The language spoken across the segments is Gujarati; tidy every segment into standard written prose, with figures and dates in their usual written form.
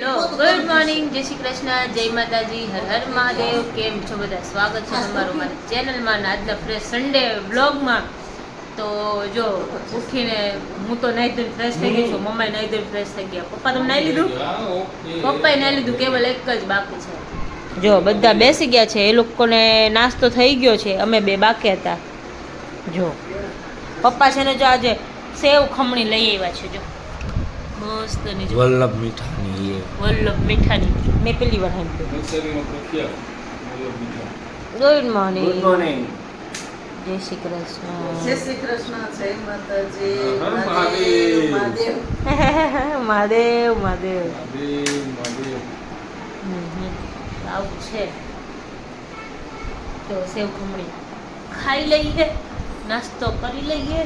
લો ગુડ મોર્નિંગ, જય શ્રી કૃષ્ણ, જય માતાજી, હર હર મહાદેવ. કેમ છો બધા? સ્વાગત છે તમારું મારી ચેનલમાં આજના ફ્રેશ સન્ડે બ્લોગમાં. તો જો ઉઠીને હું તો નાહી ધોઈને ફ્રેશ થઈ ગઈ છું, મમ્માએ નાહી ધોઈને ફ્રેશ થઈ ગયા. પપ્પા તમે નાહી લીધું? પપ્પાએ નાહી લીધું, કેવલ એક જ બાકી છે. જો બધા બેસી ગયા છે, એ લોકોને નાસ્તો થઈ ગયો છે, અમે બે બાકી હતા. જો પપ્પા છે ને જો આજે સેવ ખમણી લઈ આવ્યા છે. જો મસ્ત ની વલ્લભ મીઠાની વલ્લભ મીઠાની મેં પેલી વાર સાંભળ્યું. Good morning. Good morning. જય શ્રી કૃષ્ણ. જય શ્રી કૃષ્ણ, જય માતાજી. મહાદેવ. મહાદેવ મહાદેવ. મહાદેવ. આવું છે. તો સેવ ખમણી ખાઈ લઈએ, નાસ્તો કરી લઈએ,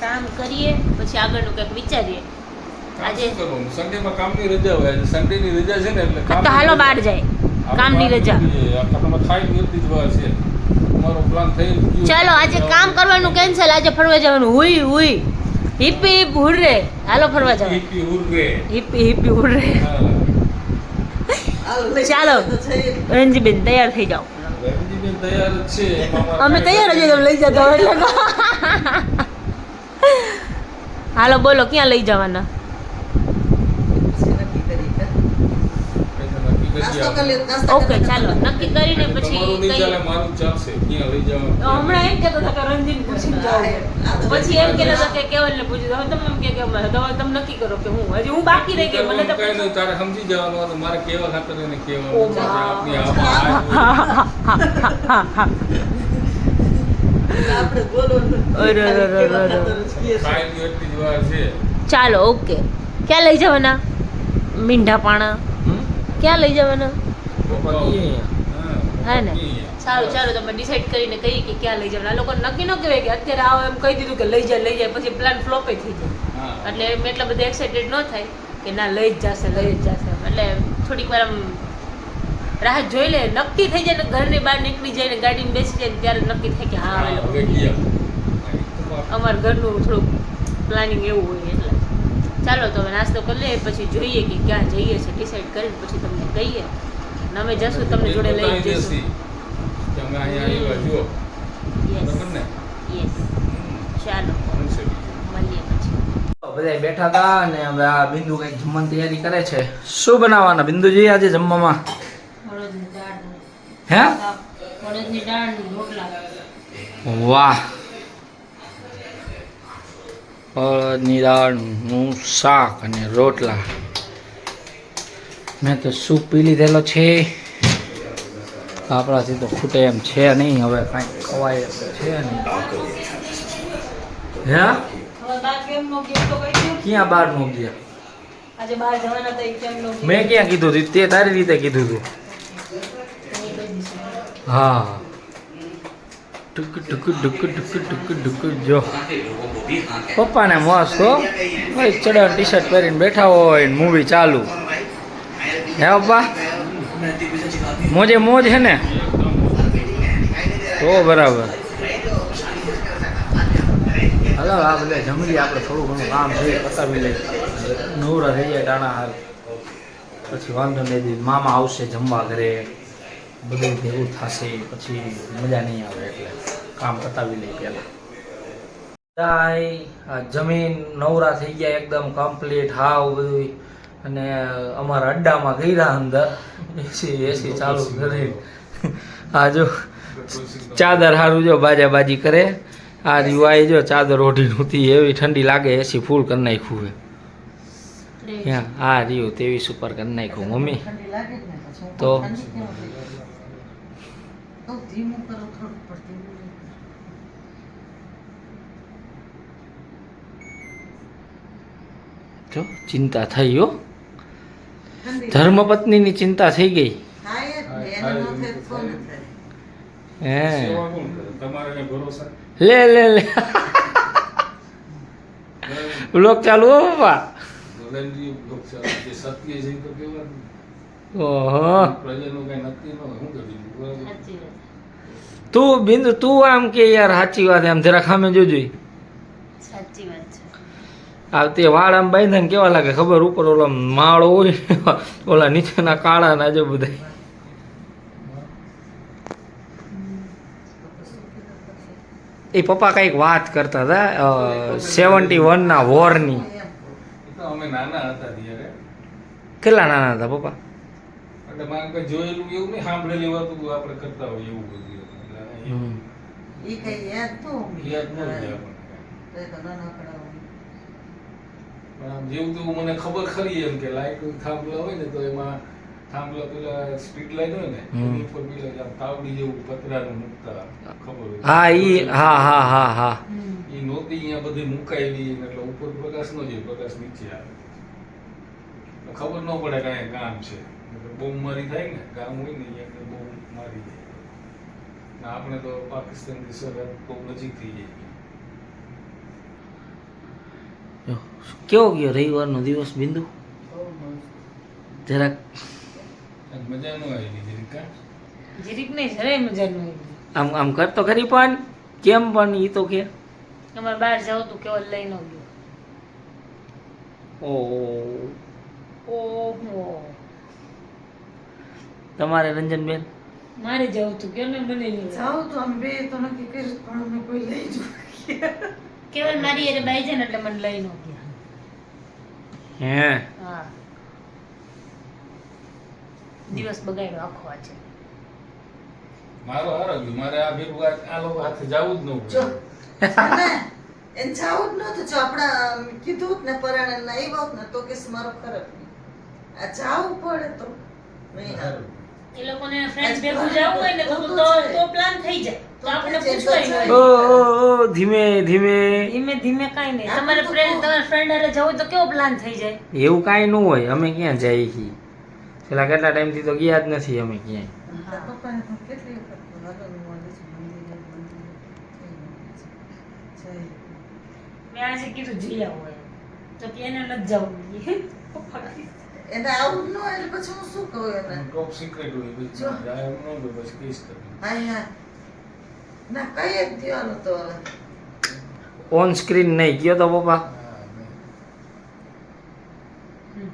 કામ કરીએ, પછી આગળનું કંઈક વિચારીએ. આજે સન્ડેમાં કામની રજા હોય, આજે સન્ડેની રજા છે ને એટલે તો હાલો બહાર જાય, કામની રજા. આપણે ખાઈ એટલી જ વાર છે. તમારો પ્લાન થઈ ગયો. ચાલો આજે કામ કરવાનું કેન્સલ, આજે ફરવા જવાનું. હુઈ હુઈ હિપી હિપ હુર્રે, હાલો ફરવા જવાનું. હિપી હુર્રે. હિપી હિપી હુર્રે. હાલો, ચાલો રંજીબેન તૈયાર થઈ જાઓ. રંજીબેન તૈયાર જ છે. અમે તૈયાર જ લઈ જતા હોય એટલે હાલો બોલો ક્યાં લઈ જવાના? નક્કી કરી કે નાસ્તો કરી લે, નાસ્તો ઓકે કરી લે. ચાલો નક્કી કરીને પછી તમારું નહીં કહીએ. ચાલે, મારું ચાલશે. ક્યાં લઈ જવાનું? હમણાં એમ કહેતા હતા કે રંજીને પૂછીને જાઓ. પછી એમ કહેતા હતા કે કેવલને પૂછ્યું. હવે તમે એમ કે હવે તમે નક્કી કરો કે હું હજી હું બાકી રહી ગઈ. મને તો કઈ નહીં, તારે સમજી જવાનું હતું. મારે કેવા ખાતર એને ઓ કહેવાનું છે કે બા. આપની આપણે બોલવાનું. અરે, અરે, અરે, અરે. કાયમી એટલી જ વાર છે. ચાલો ઓકે. ક્યાં લઈ જવાના? મીંઢાપાણા ક્યાં લઈ જવાના? હા ને સારું, ચાલો તમે ડિસાઈડ કરીને કહીએ કે ક્યાં લઈ જવાના. આ લોકો નક્કી ન કહેવાય કે અત્યારે આવો એમ કહી દીધું કે લઈ જાય પછી પ્લાન ફ્લોપે થઈ જાય. હા. એટલે એમ એટલા બધા એક્સાઇટેડ ન થાય કે ના લઈ જ જશે એટલે થોડીક વાર આમ રાહ જોઈ લે. નક્કી થઈ જાય ને ઘરની બહાર નીકળી જાય ને ગાડીમાં બેસી જાય ને ત્યારે નક્કી થાય કે હા હવે લોકો હવે ગયા. અમારા ઘરનું થોડુંક પ્લાનિંગ એવું હોય. એટલે ચાલો તો હવે નાસ્તો કરી લઈએ, પછી જોઈએ કે ક્યાં જઈએ છે, ડિસાઈડ કરીને પછી તમને કહીએ. અને અમે જશું તમને જોડે લઈ બતાવી જઈશું. દેશી કે અમે અહીંયા આવ્યા જુઓ. બરાબર ને? યસ ચાલો મળશે. મળીએ પછી. બધા બેઠા હતા અને હવે આ બિંદુ કઈક જમવાની તૈયારી કરે છે. શું બનાવવાના બિંદુજી આજે જમવામાં? અડદની દાળ, હે? અડદની દાળ રોટલા. વાહ, અડદની દાળનું શાક અને રોટલા. મેં તો સૂપ પી લીધેલો છે. આપણાથી તો ખૂટે એમ છે નહીં. હવે કાંઈ ખવાય એમ છે નહીં. હે? હવે બહાર કેમ નો ગયો તો કહી દો. ક્યાં બહાર નો ગયા? આજે બહાર જવાના હતા એ કેમ નો ગયો? મેં ક્યાં કીધું હતું? તે તારી રીતે કીધું હતું. હા, ટુક ટુક ટુક ટુક ટુક ટુક. જો પપ્પાને મસ્ત હો, ચડન ટી શર્ટ પહેરીને બેઠા હોય ને મૂવી ચાલુ. હે પપ્પા, મોજે મોજ હે ને? તો બરાબર. હલો આ બધા જમી લઈએ, આપણે થોડું ઘણું કામ છે પતાવી લઈએ. નવરા થઈ જાય ટાણા હાલ, પછી વાંધો નહીં. મામા આવશે જમવા ઘરે, બધું ભેગું થશે, પછી મજા નહીં આવે. એટલે કામ પતાવી લઈ પહેલાં. જમીન નવરા થઈ ગયા એકદમ કમ્પ્લીટ હાવ બધું. અને અમારા અડ્ડામાં ગયા અંદર એસી ચાલુ કરી. આ જો ચાદર સારું જો બાજાબાજી કરે. આ દિવાળી જો ચાદર ઓઢી નહોતી, એવી ઠંડી લાગે. એસી ફૂલ કરી નાખ્યું છે. આ રહ્યું 23 ઉપર કરી નાખ્યું મમ્મી. ઠંડી લાગે જ ને પછી તો ઠંડી કેમ કરે? તો ધીમું કરો થોડું પડતું. જો ચિંતા થઈ હો, ઠંડી ધર્મપત્નીની ચિંતા થઈ ગઈ. થાય જ ને, એને ન થાય તો ન થાય. હે સેવા કોણ કરે? તમારે કઈ ભરોસા? લે બ્લોક ચાલુ હો બાપા. ગોલેન્દ્રી લોક છે, જે સત્ય છે એ તો કહેવાનું. ઓહો, પ્રજાનું કઈ નક્કી ન હોય. શું કર્યું? બરાબર. સાચી વાત. તું બિંદુ તું આમ કે યાર સાચી વાત. આમ જરા ખામે જોજો. સાચી વાત છે. આ તે વાળ આમ બાંધે ને કેવા લાગે ખબર, ઉપર ઓલા માળો હોય ઓલા નીચેના કાળા ના જો બધા. એ પપ્પા કઈક વાત કરતા હતા 71 ના વોરની. એ તો અમે નાના હતા ત્યારે, કેટલા નાના હતા પપ્પા? એટલે મારે કઈ જોયેલું એવું નહીં, સાંભળેલી વાત આપણે કરતા હોય એવું બધું. એટલે હમ. ઈ કઈ યાદ તો યાદ ન હોય આપણને. તો તો નાનકડા હોય. પણ આમ જેવું તેવું મને ખબર ખરી એમ કે લાઈટ થાંભલા હોય ને તો એમાં થાંભલા પેલા સ્ટ્રીટ લાઈટ હોય ને હમ. એની ઉપર પેલા આમ તાવડી જેવું પતરાનું મૂકતા ખબર હોય. હા ઈ હા એ નહોતી અહીંયા બધી મુકાયેલી એટલે ઉપર પ્રકાશ નો જાય, પ્રકાશ નીચે આવે તો ખબર ન પડે કાંઈ ગામ છે. બોમ્બ મારી થાય ને ગામ હોય ને અહીંયા બોમ્બ મારી જાય ને આપણે તો પાકિસ્તાનની સરહદ બહુ નજીક થઈ જાય. કેવો ગયો રવિવારનો દિવસ બિંદુ? બહુ મસ્ત. જરાક અને મજા ન આવી જરી કા જીરીક નહીં, જરાય મજા ન આવી. આમ આમ કરતો ખરી, પણ કેમ પણ ઈ તો કે અમારે બહાર જાવ તો કેવલ લઈ ન ગયો. ઓહો, તમારે રંજનબેન? મારે જવું તું કેમ ને મને નહીં. જાઉં તો અમે બે તો નક્કી કર્યું પણ અમે કોઈ લઈ જ કેવલ મારી એને બાઈ છે ને એટલે મને લઈ ન ગયા. હે હા, દિવસ બગાડ્યો આખો આજે. મારો હારો ગયો, મારે આ ભેગું આ લોકો હાથે જવું જ ન જો હોય. એને જાવું જ નતું. જો આપણા કીધું હોત ને પરાણે ના આવ્યા હોત ને તો કેસ મારો ખરાબ નહીં. આ જાવું પડે તો નહીં હારું. એ લોકોને ફ્રેન્ડ્સ ભેગું જવું હોય ને તો પ્લાન થઈ જાય, તો આપણે પૂછવાય ઓ નહીં. ધીમે ધીમે. ધીમે ધીમે કાંઈ નહીં. તમારે તમારા ફ્રેન્ડ હારે જવું તો કેવો પ્લાન થઈ જાય. એવું કાંઈ ન હોય, અમે ક્યાં જઈએ છીએ? પેલા કેટલા ટાઈમથી તો ગયા જ નથી અમે ક્યાંય. તારા પપ્પાને તો કેટલી વખત લગ્ન મળે છે, મંદિરે જય. મેં આજે કીધું જઈ આવો એમ. તો કે એને નથી જવું. એને આવું જ ન હોય એટલે પછી હું શું કહું એને? ટોપ સિક્રેટ હોય બીજું જો. જાય એમ ન હોય પછી કહીશ તો. હા યાર ના કઈ જ દેવાનું તો હવે. ઓન સ્ક્રીન નહીં ગયો તો પપ્પા? હા, નહીં.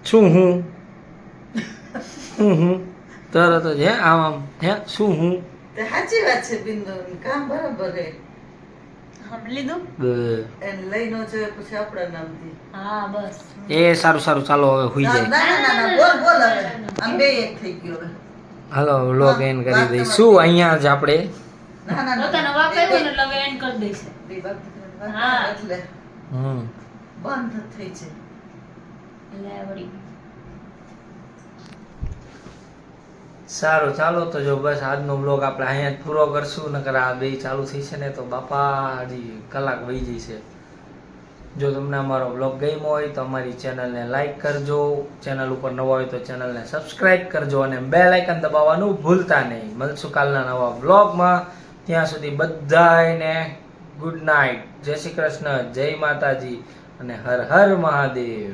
શું હું તરત જ હે આમ આમ હે શું હું તે સાચી વાત છે બિંદુ, કામ બરાબર હે. સાંભળી લીધું? એને લઈ ન જોઈએ પછી આપણા નામથી. હા બસ. એ સારું સારું, ચાલો હવે હુઈ ના જાય. ના ના ના બોલ બોલ હવે. આમ બે એક થઈ ગયો હવે. હાલો વ્લોગ એન્ડ કરી દઈશું અહીંયા જ આપણે. ના ના ના પોતાનો વાપ આવ્યો ને એટલે હવે એન્ડ કરી દઈશ. બે બાપ દીકરાની વાત હા. એટલે હમ બંધ થઈ છે. લે વળી. સારું ચાલો તો જો બસ આજનો બ્લોગ આપણે અહીંયા જ પૂરો કરશું, નકર આ બે ચાલુ થઈ છે ને તો બાપા હજી કલાક વહી જશે. જો તમને અમારો બ્લોગ ગમ્યો હોય તો અમારી ચેનલને લાઈક કરજો, ચેનલ ઉપર નવા હોય તો ચેનલને સબસ્ક્રાઈબ કરજો અને બેલ આઇકન દબાવવાનું ભૂલતા નહીં. મળશું કાલના નવા બ્લોગમાં. ત્યાં સુધી બધાયને ગુડ નાઇટ, જય શ્રી કૃષ્ણ, જય માતાજી અને હર હર મહાદેવ.